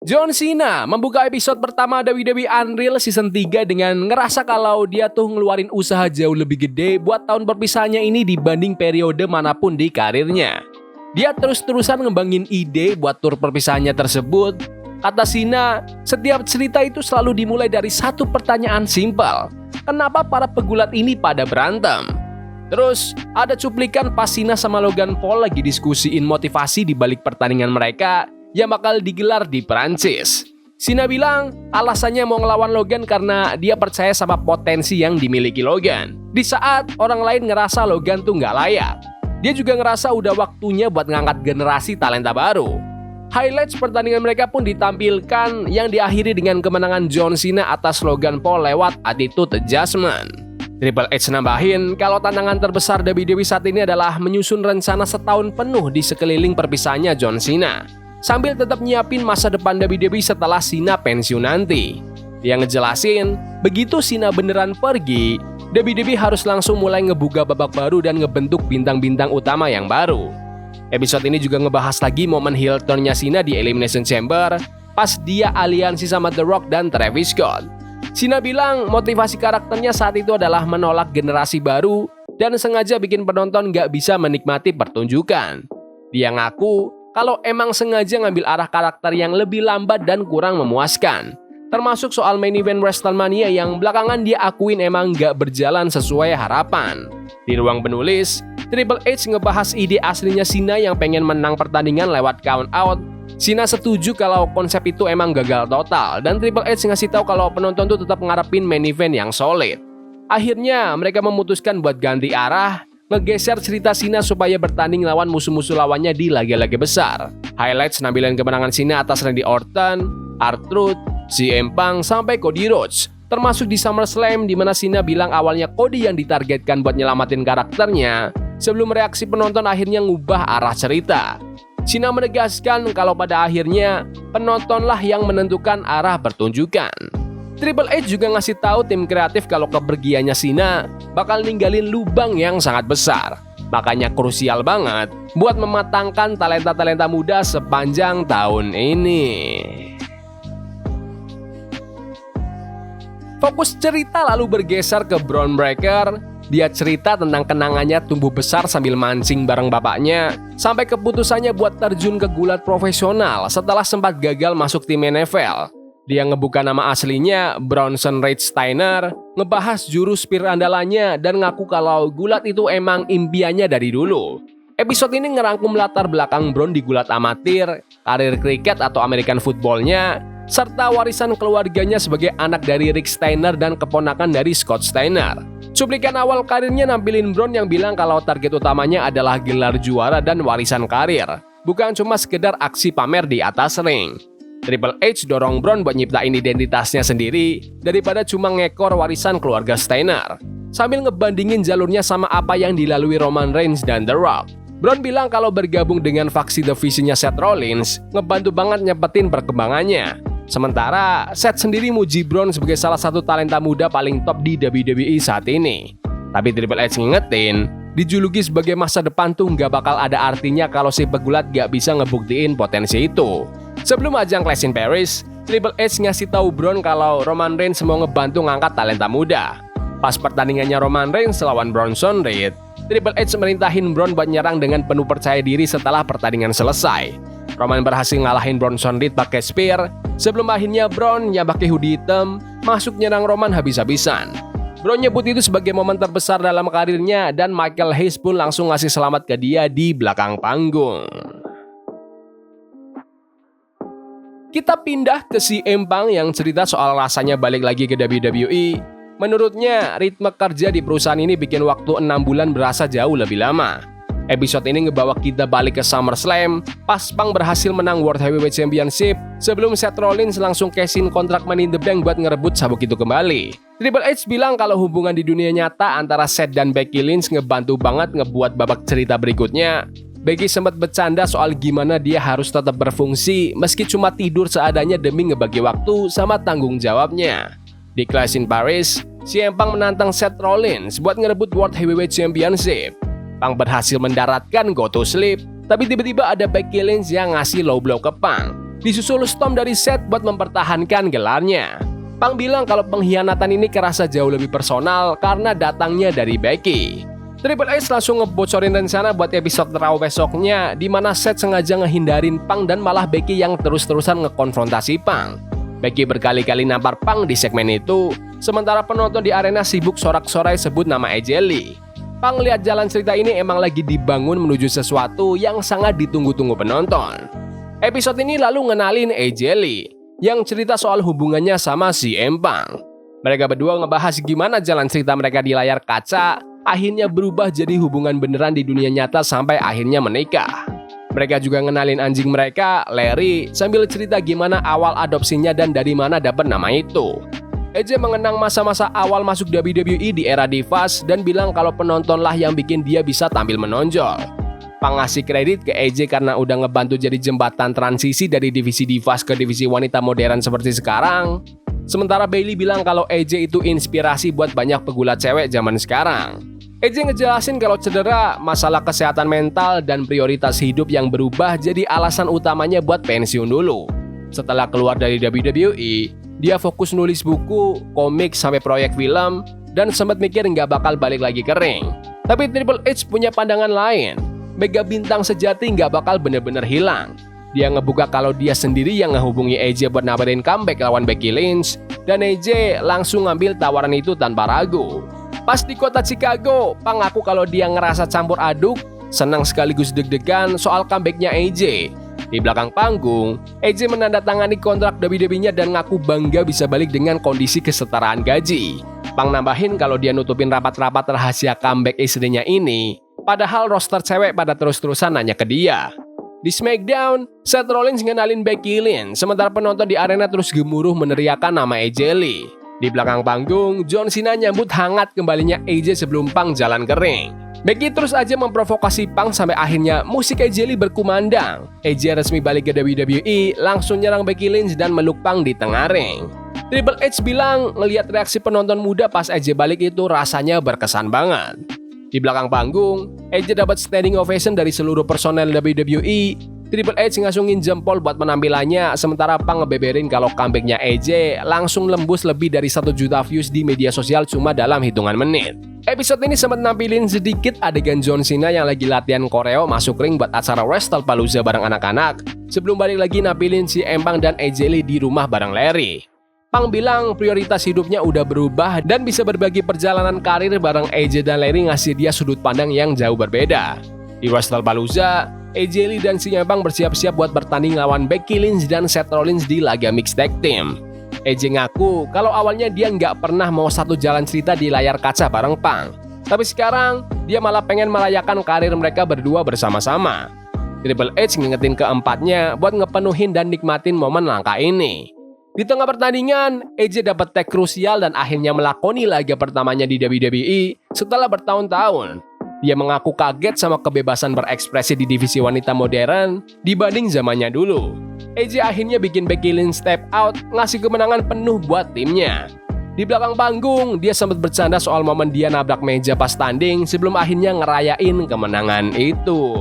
John Cena membuka episode pertama WWE Unreal Season 3 dengan ngerasa kalau dia tuh ngeluarin usaha jauh lebih gede buat tahun perpisahannya ini dibanding periode manapun di karirnya. Dia terus-terusan ngembangin ide buat tur perpisahannya tersebut. Kata Cena, setiap cerita itu selalu dimulai dari satu pertanyaan simpel. Kenapa para pegulat ini pada berantem? Terus, ada cuplikan pas Cena sama Logan Paul lagi diskusiin motivasi di balik pertandingan mereka yang bakal digelar di Perancis. Cena bilang alasannya mau ngelawan Logan karena dia percaya sama potensi yang dimiliki Logan. Di saat orang lain ngerasa Logan tuh nggak layak. Dia juga ngerasa udah waktunya buat ngangkat generasi talenta baru. Highlights pertandingan mereka pun ditampilkan yang diakhiri dengan kemenangan John Cena atas Logan Paul lewat attitude adjustment. Triple H nambahin kalau tantangan terbesar WWE saat ini adalah menyusun rencana setahun penuh di sekeliling perpisahannya John Cena, sambil tetap nyiapin masa depan WWE setelah Cena pensiun nanti. Dia ngejelasin, begitu Cena beneran pergi, WWE harus langsung mulai ngebuka babak baru dan ngebentuk bintang-bintang utama yang baru. Episode ini juga ngebahas lagi momen heel turn-nya Cena di Elimination Chamber pas dia aliansi sama The Rock dan Travis Scott. Cena bilang motivasi karakternya saat itu adalah menolak generasi baru dan sengaja bikin penonton gak bisa menikmati pertunjukan. Dia ngaku kalau emang sengaja ngambil arah karakter yang lebih lambat dan kurang memuaskan, termasuk soal main event WrestleMania yang belakangan dia akuin emang gak berjalan sesuai harapan. Di ruang penulis, Triple H ngebahas ide aslinya Cena yang pengen menang pertandingan lewat count out. Cena setuju kalau konsep itu emang gagal total dan Triple H ngasih tahu kalau penonton tuh tetap ngarepin main event yang solid. Akhirnya mereka memutuskan buat ganti arah, ngegeser cerita Cena supaya bertanding lawan musuh-musuh lawannya di laga-laga besar. Highlights nampilan kemenangan Cena atas Randy Orton, R-Truth, CM Punk sampai Cody Rhodes. Termasuk di SummerSlam di mana Cena bilang awalnya Cody yang ditargetkan buat nyelamatin karakternya, sebelum reaksi penonton akhirnya ngubah arah cerita. Cena menegaskan kalau pada akhirnya penontonlah yang menentukan arah pertunjukan. Triple H juga ngasih tahu tim kreatif kalau kepergiannya Cena bakal ninggalin lubang yang sangat besar. Makanya krusial banget buat mematangkan talenta-talenta muda sepanjang tahun ini. Fokus cerita lalu bergeser ke Bron Breakker. Dia cerita tentang kenangannya tumbuh besar sambil mancing bareng bapaknya, sampai keputusannya buat terjun ke gulat profesional setelah sempat gagal masuk tim NFL. Dia ngebuka nama aslinya, Bronson Reed Steiner, ngebahas jurus spear andalannya, dan ngaku kalau gulat itu emang impiannya dari dulu. Episode ini ngerangkum latar belakang Bron di gulat amatir, karir kriket atau American footballnya, serta warisan keluarganya sebagai anak dari Rick Steiner dan keponakan dari Scott Steiner. Cuplikan awal karirnya nampilin Bron yang bilang kalau target utamanya adalah gelar juara dan warisan karir, bukan cuma sekedar aksi pamer di atas ring. Triple H dorong Bron buat nyiptain identitasnya sendiri daripada cuma ngekor warisan keluarga Steiner, sambil ngebandingin jalurnya sama apa yang dilalui Roman Reigns dan The Rock. Bron bilang kalau bergabung dengan faksi divisinya Seth Rollins ngebantu banget nyepetin perkembangannya. Sementara Seth sendiri muji Bron sebagai salah satu talenta muda paling top di WWE saat ini. Tapi Triple H ngingetin, dijuluki sebagai masa depan tuh nggak bakal ada artinya kalau si pegulat nggak bisa ngebuktiin potensi itu. Sebelum ajang Clash in Paris, Triple H ngasih tahu Bron kalau Roman Reigns mau ngebantu ngangkat talenta muda. Pas pertandingannya Roman Reigns lawan Bronson Reed, Triple H merintahin Bron buat nyerang dengan penuh percaya diri setelah pertandingan selesai. Roman berhasil ngalahin Bronson Reed pakai spear, sebelum akhirnya Bron yang pakai hoodie hitam masuk nyerang Roman habis-habisan. Bron nyebut itu sebagai momen terbesar dalam karirnya dan Michael Hayes pun langsung ngasih selamat ke dia di belakang panggung. Kita pindah ke CM Punk yang cerita soal rasanya balik lagi ke WWE. Menurutnya, ritme kerja di perusahaan ini bikin waktu 6 bulan berasa jauh lebih lama. Episode ini ngebawa kita balik ke SummerSlam pas Punk berhasil menang World Heavyweight Championship sebelum Seth Rollins langsung cash-in kontrak Money in the Bank buat ngerebut sabuk itu kembali. Triple H bilang kalau hubungan di dunia nyata antara Seth dan Becky Lynch ngebantu banget ngebuat babak cerita berikutnya. Becky sempat bercanda soal gimana dia harus tetap berfungsi meski cuma tidur seadanya demi ngebagi waktu sama tanggung jawabnya. Di Clash in Paris, CM Punk menantang Seth Rollins buat ngerebut World Heavyweight Championship. Punk berhasil mendaratkan go to sleep, tapi tiba-tiba ada Becky Lynch yang ngasih low blow ke Punk. Disusul Storm dari Seth buat mempertahankan gelarnya. Punk bilang kalau pengkhianatan ini kerasa jauh lebih personal karena datangnya dari Becky. Triple H langsung ngebocorin rencana buat episode Raw besoknya, di mana Seth sengaja ngehindarin Punk dan malah Becky yang terus-terusan ngekonfrontasi Punk. Becky berkali-kali nampar Punk di segmen itu, sementara penonton di arena sibuk sorak-sorai sebut nama AJ Lee. Punk lihat jalan cerita ini emang lagi dibangun menuju sesuatu yang sangat ditunggu-tunggu penonton. Episode ini lalu ngenalin AJ Lee, yang cerita soal hubungannya sama CM Punk. Mereka berdua ngebahas gimana jalan cerita mereka di layar kaca akhirnya berubah jadi hubungan beneran di dunia nyata sampai akhirnya menikah. Mereka juga ngenalin anjing mereka, Larry, sambil cerita gimana awal adopsinya dan dari mana dapat nama itu. AJ mengenang masa-masa awal masuk WWE di era Divas dan bilang kalau penontonlah yang bikin dia bisa tampil menonjol. Punk ngasih kredit ke AJ karena udah ngebantu jadi jembatan transisi dari divisi Divas ke divisi wanita modern seperti sekarang. Sementara Bayley bilang kalau AJ itu inspirasi buat banyak pegulat cewek zaman sekarang. AJ ngejelasin kalau cedera, masalah kesehatan mental, dan prioritas hidup yang berubah jadi alasan utamanya buat pensiun dulu. Setelah keluar dari WWE, dia fokus nulis buku, komik, sampai proyek film, dan sempat mikir nggak bakal balik lagi ke ring. Tapi Triple H punya pandangan lain. Mega bintang sejati nggak bakal bener-bener hilang. Dia ngebuka kalau dia sendiri yang ngehubungi AJ buat nawarin comeback lawan Becky Lynch, dan AJ langsung ngambil tawaran itu tanpa ragu. Pas di kota Chicago, Punk ngaku kalau dia ngerasa campur aduk, senang sekaligus deg-degan soal comebacknya AJ. Di belakang panggung, AJ menandatangani kontrak WWE-nya dan ngaku bangga bisa balik dengan kondisi kesetaraan gaji. Punk nambahin kalau dia nutupin rapat-rapat rahasia comeback istrinya ini, padahal roster cewek pada terus-terusan nanya ke dia. Di SmackDown, Seth Rollins ngenalin Becky Lynch, sementara penonton di arena terus gemuruh meneriakan nama AJ Lee. Di belakang panggung, John Cena nyambut hangat kembalinya AJ sebelum Punk jalan ke ring. Becky terus aja memprovokasi Punk sampai akhirnya musik AJ Lee berkumandang. AJ resmi balik ke WWE, langsung nyerang Becky Lynch dan meluk Punk di tengah ring. Triple H bilang ngelihat reaksi penonton muda pas AJ balik itu rasanya berkesan banget. Di belakang panggung, AJ dapat standing ovation dari seluruh personel WWE. Triple H ngasungin jempol buat penampilannya, sementara Punk ngebeberin kalau comebacknya AJ langsung lembus lebih dari 1 juta views di media sosial cuma dalam hitungan menit. Episode ini sempat nampilin sedikit adegan John Cena yang lagi latihan koreo masuk ring buat acara WrestlePalooza bareng anak-anak, sebelum balik lagi nampilin CM Punk dan AJ Lee di rumah bareng Larry. Punk bilang prioritas hidupnya udah berubah dan bisa berbagi perjalanan karir bareng AJ dan Larry ngasih dia sudut pandang yang jauh berbeda. Di WrestlePalooza, AJ Lee dan CM Punk bersiap-siap buat bertanding lawan Becky Lynch dan Seth Rollins di laga Mixed Tag Team. AJ ngaku kalau awalnya dia nggak pernah mau satu jalan cerita di layar kaca bareng Punk. Tapi sekarang, dia malah pengen merayakan karir mereka berdua bersama-sama. Triple H ngingetin keempatnya buat ngepenuhin dan nikmatin momen langka ini. Di tengah pertandingan, AJ dapat tag krusial dan akhirnya melakoni laga pertamanya di WWE setelah bertahun-tahun. Dia mengaku kaget sama kebebasan berekspresi di divisi wanita modern dibanding zamannya dulu. AJ akhirnya bikin Becky Lynch step out, ngasih kemenangan penuh buat timnya. Di belakang panggung, dia sempat bercanda soal momen dia nabrak meja pas tanding sebelum akhirnya ngerayain kemenangan itu.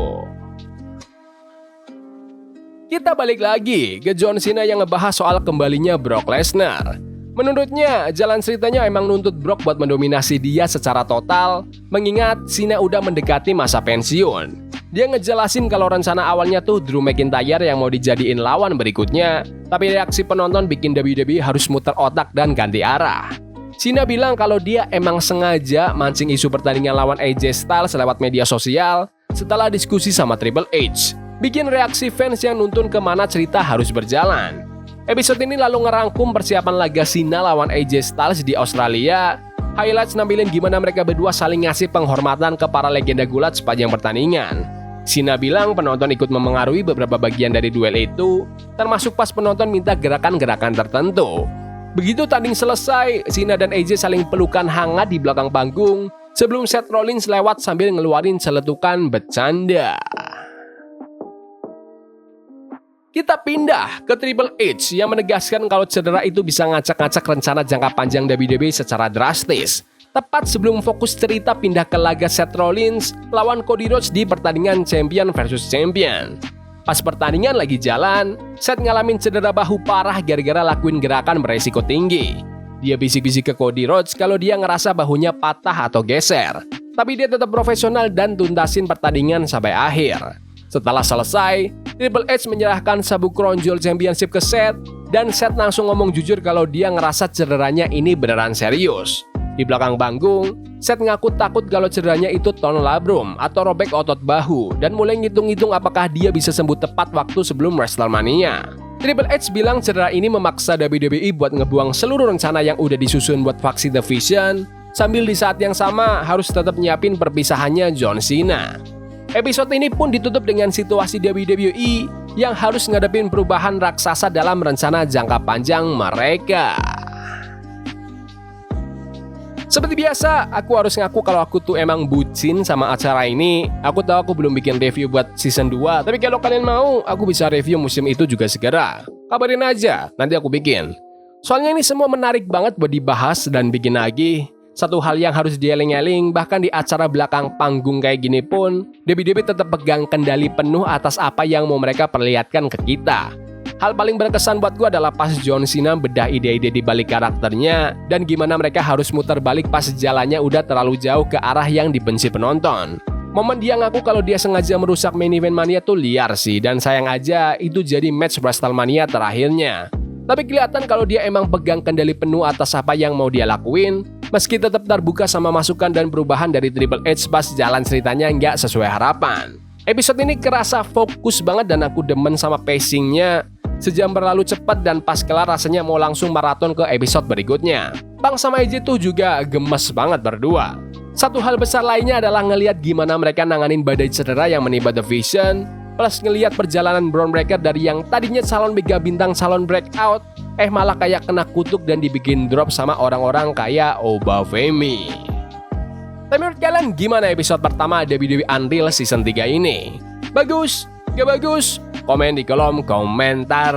Kita balik lagi ke John Cena yang ngebahas soal kembalinya Brock Lesnar. Menurutnya, jalan ceritanya emang nuntut Brock buat mendominasi dia secara total, mengingat Cena udah mendekati masa pensiun. Dia ngejelasin kalau rencana awalnya tuh Drew McIntyre yang mau dijadiin lawan berikutnya, tapi reaksi penonton bikin WWE harus muter otak dan ganti arah. Cena bilang kalau dia emang sengaja mancing isu pertandingan lawan AJ Styles lewat media sosial setelah diskusi sama Triple H, bikin reaksi fans yang nuntun kemana cerita harus berjalan. Episode ini lalu ngerangkum persiapan laga Cena lawan AJ Styles di Australia. Highlights nampilin gimana mereka berdua saling ngasih penghormatan ke para legenda gulat sepanjang pertandingan. Cena bilang penonton ikut memengaruhi beberapa bagian dari duel itu, termasuk pas penonton minta gerakan-gerakan tertentu. Begitu tanding selesai, Cena dan AJ saling pelukan hangat di belakang panggung sebelum Seth Rollins lewat sambil ngeluarin celetukan bercanda. Kita pindah ke Triple H yang menegaskan kalau cedera itu bisa ngacak-ngacak rencana jangka panjang WWE secara drastis. Tepat sebelum fokus cerita pindah ke laga Seth Rollins lawan Cody Rhodes di pertandingan Champion versus Champion. Pas pertandingan lagi jalan, Seth ngalamin cedera bahu parah gara-gara lakuin gerakan beresiko tinggi. Dia bisik-bisik ke Cody Rhodes kalau dia ngerasa bahunya patah atau geser. Tapi dia tetap profesional dan tuntasin pertandingan sampai akhir. Setelah selesai, Triple H menyerahkan sabuk Crown Jewel Championship ke Seth, dan Seth langsung ngomong jujur kalau dia ngerasa cederanya ini beneran serius. Di belakang panggung, Seth ngaku takut kalau cederanya itu torn labrum atau robek otot bahu dan mulai ngitung-ngitung apakah dia bisa sembuh tepat waktu sebelum WrestleMania. Triple H bilang cedera ini memaksa WWE buat ngebuang seluruh rencana yang udah disusun buat faksi The Vision, sambil di saat yang sama harus tetap nyiapin perpisahannya John Cena. Episode ini pun ditutup dengan situasi WWE yang harus ngadepin perubahan raksasa dalam rencana jangka panjang mereka. Seperti biasa, aku harus ngaku kalau aku tuh emang bucin sama acara ini. Aku tahu aku belum bikin review buat season 2, tapi kalau kalian mau, aku bisa review musim itu juga segera. Kabarin aja, nanti aku bikin. Soalnya ini semua menarik banget buat dibahas dan bikin lagi. Satu hal yang harus dieling-eling, bahkan di acara belakang panggung kayak gini pun, WWE tetap pegang kendali penuh atas apa yang mau mereka perlihatkan ke kita. Hal paling berkesan buat gue adalah pas John Cena bedah ide-ide di balik karakternya dan gimana mereka harus muter balik pas jalannya udah terlalu jauh ke arah yang dibenci penonton. Momen dia ngaku kalau dia sengaja merusak Main Event Mania tuh liar sih, dan sayang aja itu jadi match WrestleMania terakhirnya. Tapi kelihatan kalau dia emang pegang kendali penuh atas apa yang mau dia lakuin, meski tetap terbuka sama masukan dan perubahan dari Triple H pas jalan ceritanya nggak sesuai harapan. Episode ini kerasa fokus banget dan aku demen sama pacingnya. Sejam berlalu cepat dan pas kelar rasanya mau langsung maraton ke episode berikutnya. Bang sama AJ tuh juga gemes banget berdua. Satu hal besar lainnya adalah ngelihat gimana mereka nanganin badai cedera yang menimpa The Vision, plus ngelihat perjalanan Bron Breakker dari yang tadinya salon mega bintang salon breakout, malah kayak kena kutuk dan dibikin drop sama orang-orang kayak Oba Femi. Tapi menurut kalian gimana episode pertama WWE Unreal season 3 ini? Bagus? Gak bagus? Komen di kolom komentar.